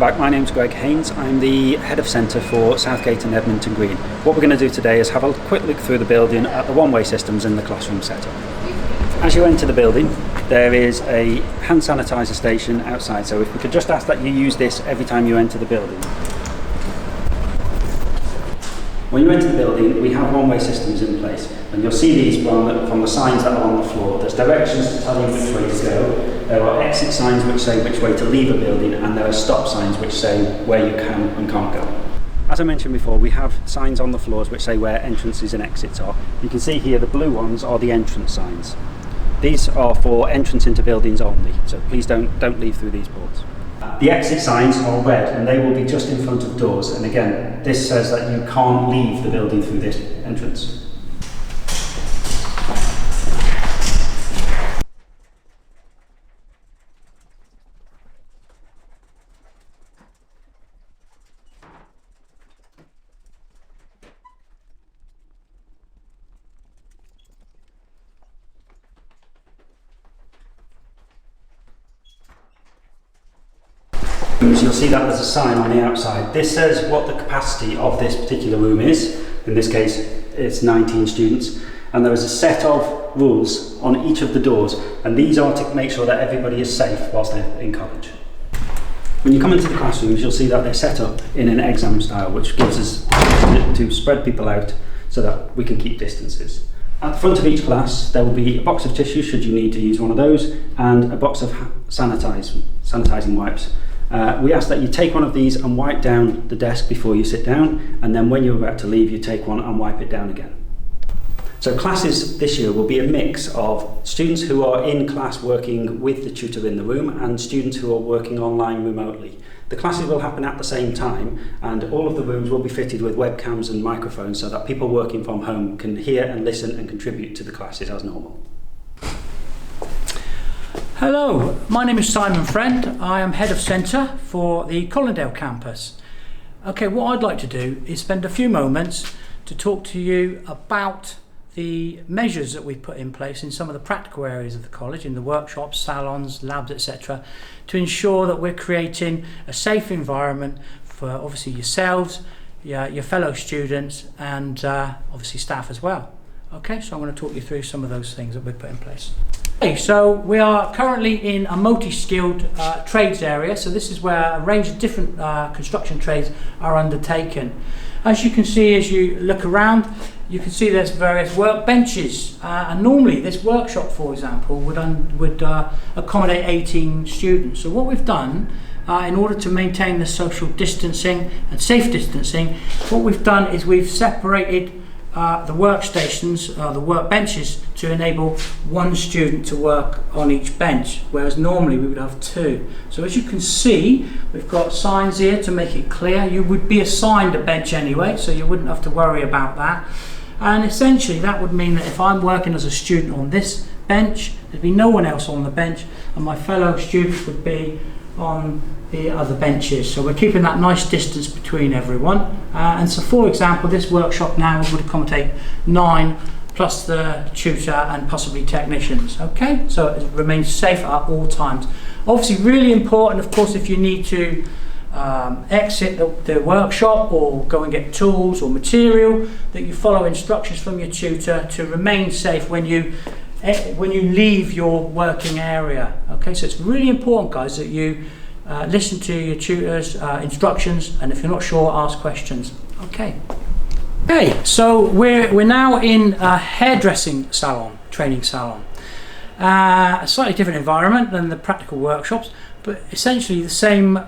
Right, my name's Greg Haynes. I'm the Head of Centre for Southgate and Edmonton Green. What we're going to do today is have a quick look through the building at the one-way systems in the classroom setup. As you enter the building, there is a hand sanitizer station outside, so if we could just ask that you use this every time you enter the building. When you enter the building, we have one-way systems in place, and you'll see these from the signs that are on the floor. There's directions to tell you which way to go. There are exit signs which say which way to leave a building, and there are stop signs which say where you can and can't go. As I mentioned before, we have signs on the floors which say where entrances and exits are. You can see here the blue ones are the entrance signs. These are for entrance into buildings only, so please don't leave through these boards. The exit signs are red and they will be just in front of doors, and again this says that you can't leave the building through this entrance. You'll see that there's a sign on the outside. This says what the capacity of this particular room is. In this case, it's 19 students. And there is a set of rules on each of the doors. And these are to make sure that everybody is safe whilst they're in college. When you come into the classrooms, you'll see that they're set up in an exam style, which gives us to spread people out so that we can keep distances. At the front of each class, there will be a box of tissues, should you need to use one of those, and a box of sanitizing wipes. We ask that you take one of these and wipe down the desk before you sit down, and then when you're about to leave, you take one and wipe it down again. So classes this year will be a mix of students who are in class working with the tutor in the room and students who are working online remotely. The classes will happen at the same time, and all of the rooms will be fitted with webcams and microphones so that people working from home can hear and listen and contribute to the classes as normal. Hello, my name is Simon Friend. I am Head of Centre for the Colindale campus. Okay, what I'd like to do is spend a few moments to talk to you about the measures that we've put in place in some of the practical areas of the college, in the workshops, salons, labs, etc., to ensure that we're creating a safe environment for obviously yourselves, your fellow students, and obviously staff as well. Okay, so I'm going to talk you through some of those things that we've put in place. Okay, so we are currently in a multi-skilled trades area, so this is where a range of different construction trades are undertaken. As you can see, as you look around, you can see there's various workbenches, and normally this workshop, for example, would accommodate 18 students. So what we've done, in order to maintain the social distancing and safe distancing, what we've done is we've separated the workstations, the workbenches, to enable one student to work on each bench, whereas normally we would have two. So as you can see, we've got signs here to make it clear. You would be assigned a bench anyway, so you wouldn't have to worry about that. And essentially that would mean that if I'm working as a student on this bench, there'd be no one else on the bench, and my fellow students would be on the other benches. So we're keeping that nice distance between everyone. And so, for example, this workshop now would accommodate 9 plus the tutor and possibly technicians. Okay, so it remains safe at all times. Obviously, really important, of course, if you need to exit the workshop or go and get tools or material, that you follow instructions from your tutor to remain safe when you leave your working area. Okay, so it's really important, guys, that you listen to your tutor's instructions, and if you're not sure, ask questions. Okay, so we're now in a hairdressing salon, training salon. A slightly different environment than the practical workshops, but essentially the same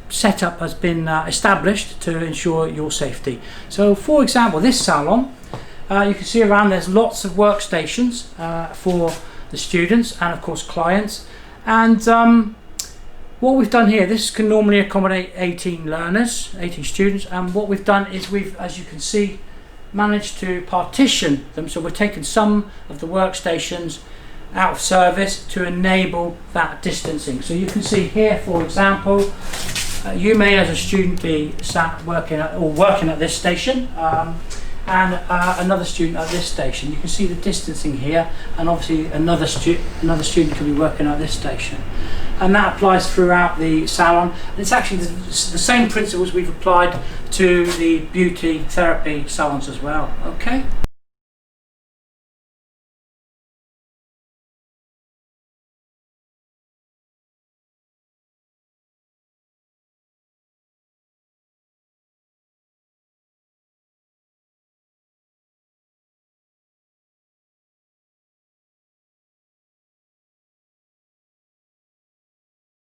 setup has been established to ensure your safety. So, for example, this salon, you can see around there's lots of workstations for the students and of course clients, and what we've done here, this can normally accommodate 18 learners, 18 students, and what we've done is we've, as you can see, managed to partition them. So we've taken some of the workstations out of service to enable that distancing. So you can see here, for example, you may as a student be sat working at this station, and another student at this station. You can see the distancing here, and obviously another student could be working at this station. And that applies throughout the salon. It's actually the same principles we've applied to the beauty therapy salons as well. Okay.